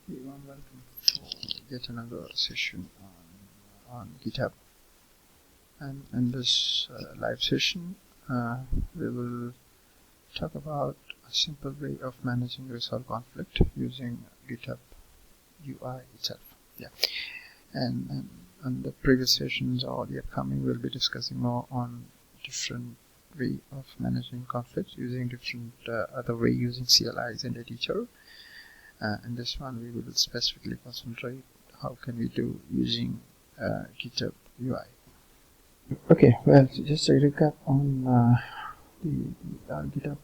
Everyone, welcome for yet another session on GitHub. And in this live session, we will talk about a simple way of managing resolve conflict using GitHub UI itself. Yeah, and on the previous sessions or the upcoming, we'll be discussing more on different way of managing conflicts using different other way using CLIs and editor. In this one, we will specifically concentrate how can we do using GitHub UI. Okay, well, just a recap on the GitHub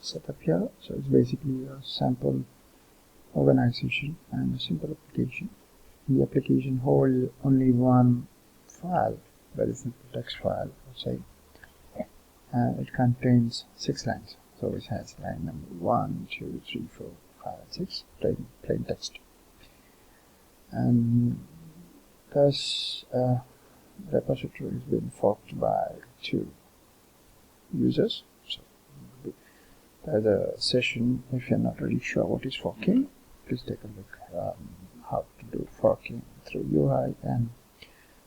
setup here. So it's basically a sample organization and a simple application. The application holds only one file, very simple text file, let's say. It contains 6 lines. So it has line number 1, 2, 3, 4, 5, and 6, plain text. And thus, repository has been forked by 2 users. So there's a session. If you're not really sure what is forking, please take a look how to do forking through UI and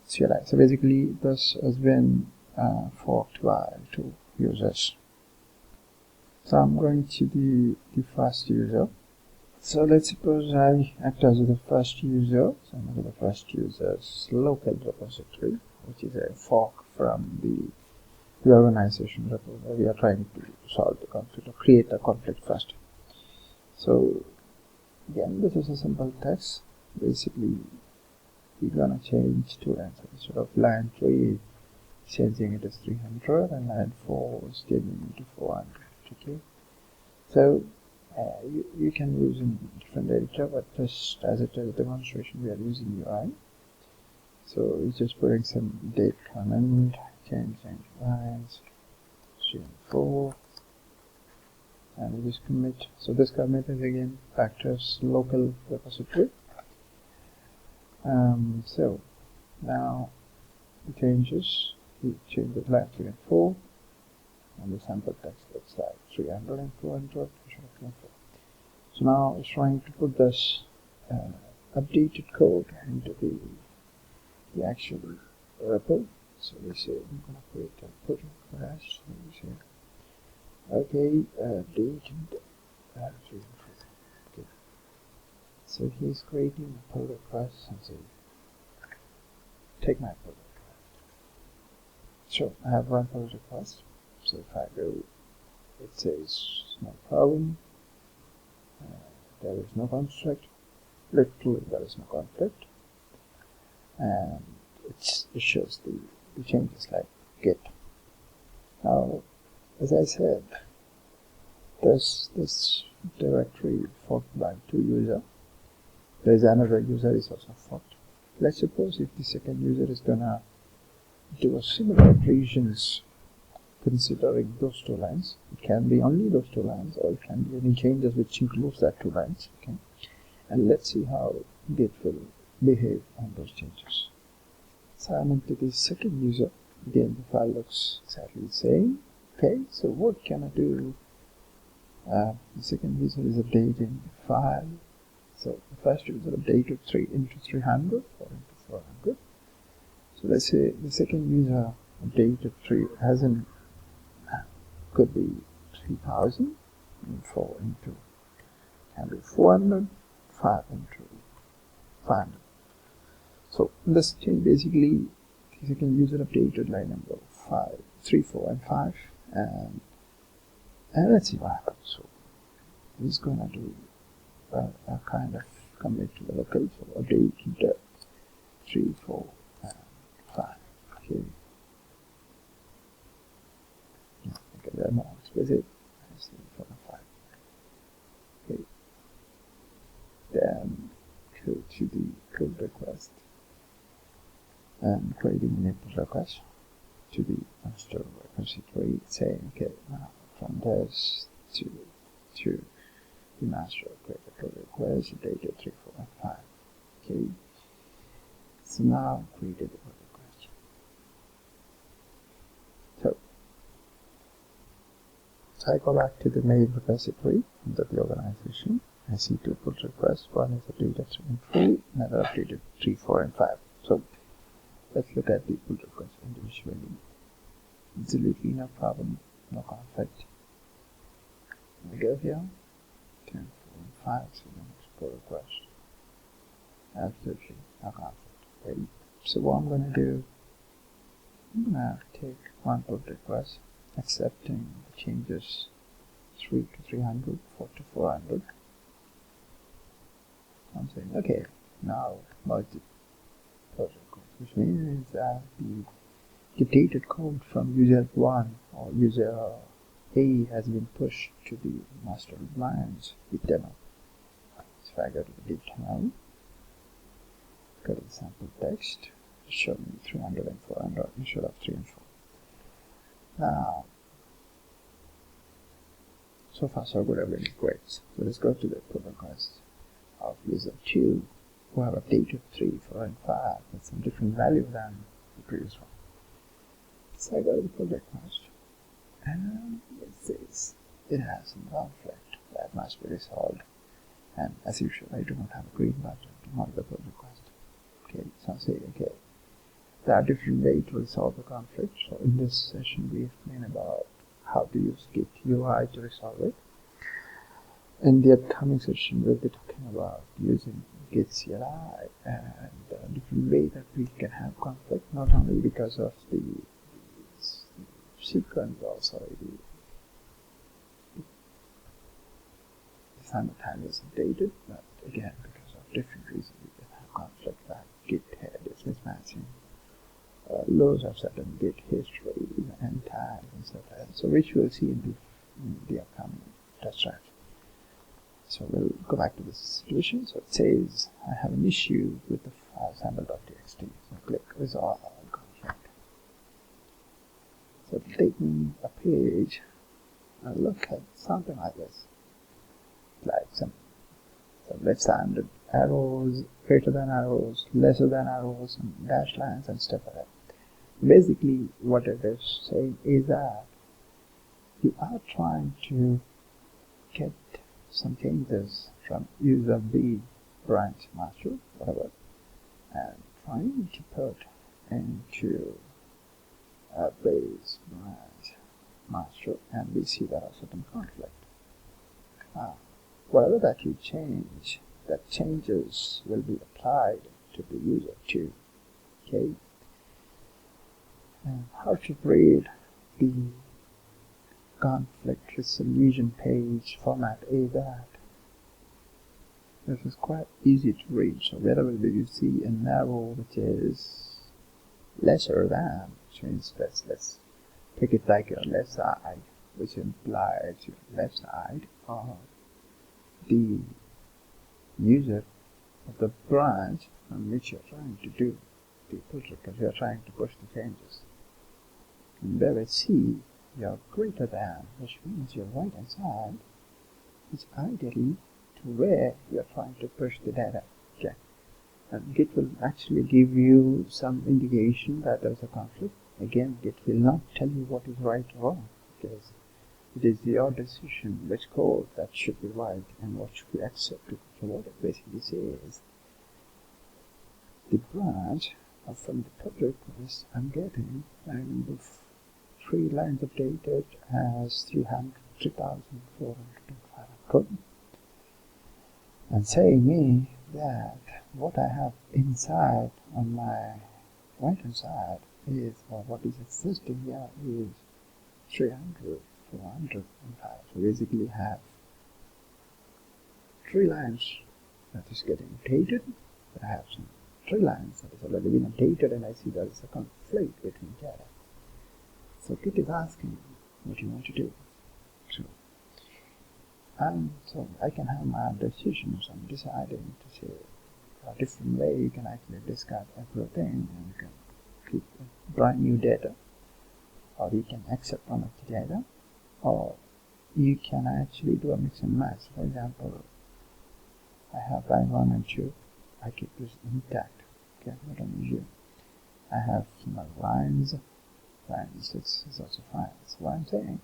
CLI. So basically, this has been forked by 2 users. So I'm going to the first user. So let's suppose I act as the first user. So I'm the first user's local repository, which is a fork from the organization repository. We are trying to solve the conflict or create a conflict first. So again, this is a simple text. Basically, we're gonna change 2 lines. So instead of line 3, changing it as 300, and line 4 is changing it to 400. Okay. So you can use in different editor, but just as it is a demonstration, we are using UI. So it's just putting some date comment, changing lines, 3 and 4, and we just commit. So this commit is again back to its local repository. So now the changes, we change the line 3 and 4, and the sample text looks like 300 and 400. So now it's trying to put this updated code into the actual repo. So we say I'm going to create a pull request. So we say okay, dated 3 and 4. Okay. So he's creating a pull request and say take my pull request. So I have run pull request. So if I go, it says no problem. There is no conflict. Literally, there is no conflict, and it shows the changes like Git. Now, as I said, this directory is forked by 2 users. There is another user is also forked. Let's suppose if the second user is gonna do a similar operations considering those 2 lines. It can be only those 2 lines, or it can be any changes which includes that 2 lines. Okay, and let's see how Git will behave on those changes. So I'm into the second user. Again, the file looks exactly the same. Okay, so what can I do? The second user is updating the file. So the first user updated 3 into 300 or into 400. So let's say the second user updated 3 hasn't. Could be 3000, and 4 into can be 400, 5 into 500. So this change basically the second user updated line number 5, 3, 4, and 5, and let's see what happens. So he's gonna do a kind of commit to the local, so update the 3, 4, and 5. Okay. There are more explicit. Okay. Then go to the pull request and creating a pull request to the master repository, saying okay, now from this to the master create a pull request, data 3, 4, and 5. Okay. So now created the pull request. So I go back to the main repository under the organization, I see two pull requests. One is updated 3 and 3, another updated 3, 4, and 5. So let's look at the pull requests individually. Absolutely no problem, no conflict. We go here, 10, 4, and 5, so the next pull request. Absolutely no conflict. Okay. So what I'm going to do, I'm going to take one pull request, accepting the changes 3 to 300, 4 to 400. I'm saying, okay, now merge the pull request, which means that the updated code from user 1 or user A has been pushed to the master lines with demo. So if I go to the Git demo, go to the sample text, show me 300 and 400 instead of 3 and 4. Now, so far so good, everything is great. So let's go to the pull request of user 2 who have updated 3, 4, and 5 with some different value than the previous one. So I go to the pull request, and it says it has some conflict that must be resolved. And as usual, I do not have a green button to mark the pull request. Okay, so I say, okay, there are different ways to resolve the conflict. So in this session, we explain about how to use Git UI to resolve it. In the upcoming session, we'll be talking about using Git CLI and different ways that we can have conflict, not only because of the sequence, also the simultaneous updated, but again, because of different reasons, we can have conflict like Git head is mismatching, loads of certain Git history and tags and stuff like that. So which we'll see in the upcoming test drive. So we'll go back to this situation. So it says I have an issue with the file sample.txt. So click resolve conflict. So it'll take me a page and look at something like this, like some left-handed arrows, greater than arrows, lesser than arrows, and dashed lines and stuff like that. Basically, what it is saying is that you are trying to get some changes from user B branch master, whatever, and trying to put into a base branch master, and we see there are certain conflict. Whatever that you change, that changes will be applied to the user too. Okay. And how to read the conflict resolution page format is that this is quite easy to read. So wherever you see an arrow which is lesser than, which means let's take it like your left side, which implies your left side or the user of the branch on which you're trying to do the pull request, you're trying to push the changes. And where I see you're greater than, which means your right hand side is ideally to where you're trying to push the data. Okay. And Git will actually give you some indication that there's a conflict. Again, Git will not tell you what is right or wrong, because it is your decision which code that should be right and what should be accepted. So what it basically says, the branch from the pull request I'm getting, I remember 3 lines updated as 3,405, and saying me that what I have inside on my right hand side is, or what is existing here is 300, 405. So basically have 3 lines that is getting updated. I have some 3 lines that has already been updated, and I see there is a conflict between data. So Git is asking what you want to do. So I can have my own decision. So I'm deciding to say a different way you can actually discard everything, and you can keep brand new data, or you can accept one of the data, or you can actually do a mix and match. For example, I have line 1 and 2. I keep this intact. Okay, not an issue. I have some other lines. Line 6 is also fine. So what I'm saying,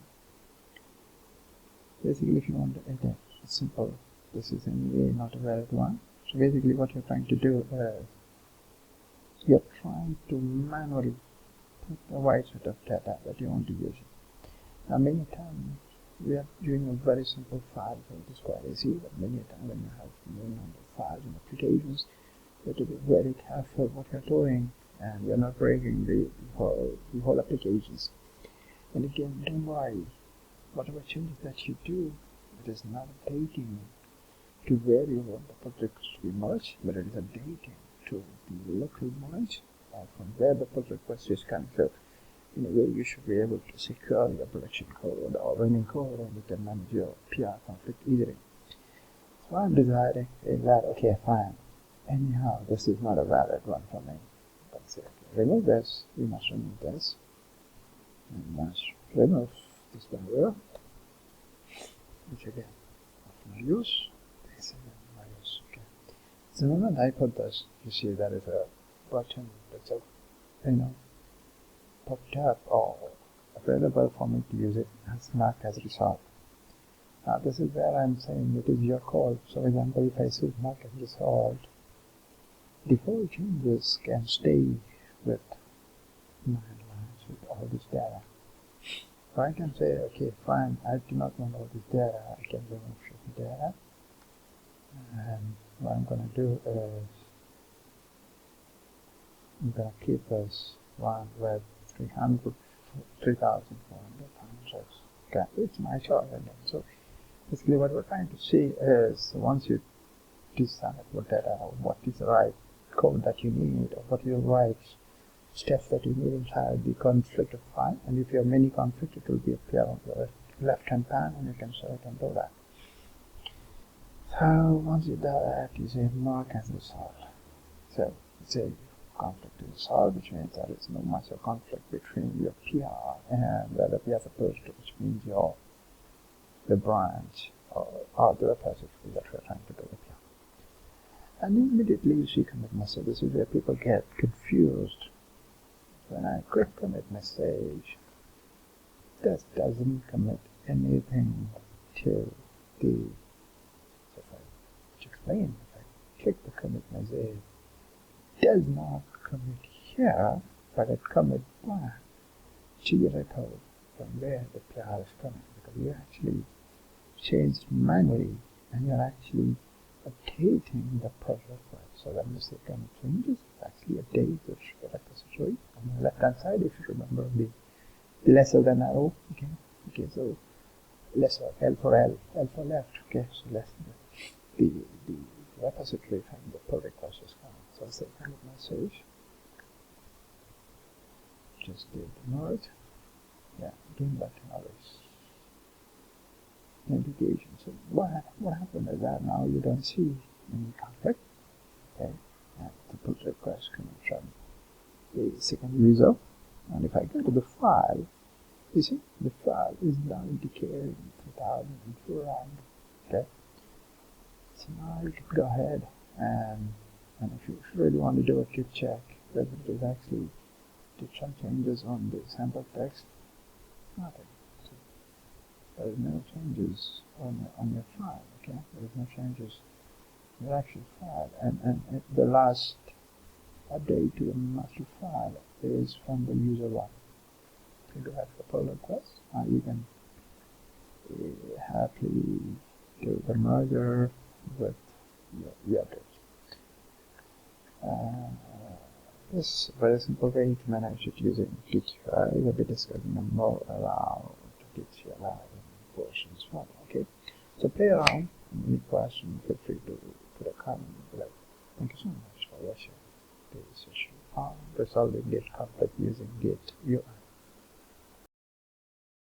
basically, if you want to edit a simple this is anyway not a valid one. So basically what you're trying to do is you're trying to manually put the right set of data that you want to use. Now many times we are doing a very simple file, so it is quite easy, but many times when you have many number of files and applications, you have to be very careful what you're doing, and you're not breaking the whole applications. And again, don't worry, whatever changes that you do, it is not updating to where you want the projects to be merged, but it is updating to the local merge from where the pull request is coming. So in a way, you should be able to secure your production code or running code, and you can manage your PR conflict easily. So I'm deciding that, okay, fine. Anyhow, this is not a valid one for me. But say, okay, remove this, we must remove this, and must remove this barrier, which again, of no use. This is no use. Okay. So the moment I put this, you see there is a button that's a, popped up or available for me to use it as marked as resolved. Now this is where I'm saying it is your call. So for example, if I say mark as resolved, the whole changes can stay with 9 lines with all this data. So I can say, okay, fine, I do not want all this data, I can remove the data. And what I'm going to do is, I'm going to keep this one with 3,400 pounds. Okay, it's my choice again. So basically what we're trying to see is, once you decide what is the right code that you need, or what is the right steps that you need inside the conflict file, and if you have many conflicts, it will be appear on the left hand panel, and you can select and do that. So once you do that, you say mark as resolved. So say conflict is resolved, which means there is no much of conflict between your PR and the other PR supposed to, which means the branch or the repository that we're trying to do the PR. And immediately you see commit message. This is where people get confused. When I click commit message, this doesn't commit anything to the, so if I explain, if I click the commit message, it does not commit here, but it commits back to your repo from where the PR is coming, because you actually changed manually and you're actually updating the pull request. So when you say commit changes, it's actually updates the repository. On the left hand side, if you remember the lesser than arrow, okay, so lesser, L for left, okay, so less the repository from the pull request is coming. So I'll say commit message, just did the merge, yeah, doing that always. Indication. So what happened is that now you don't see any conflict, okay, and the pull request coming from the second user, and if I go to the file, you see the file is now indicating 3,400, okay. So now you can go ahead and if you really want to do a git check whether it is actually did some changes on the sample text, nothing. So there is no changes on your file, okay? There is no changes in your actual file, and the last update to the master file is from the user one. If you do have the pull request, you can happily do the merger with your updates. This is a very simple way to manage it using Git UI. We'll be discussing more around Git UI portions further. Okay, so play around. Any question, feel free to put a comment below. Thank you so much for watching this session on resolving Git conflict using Git UI.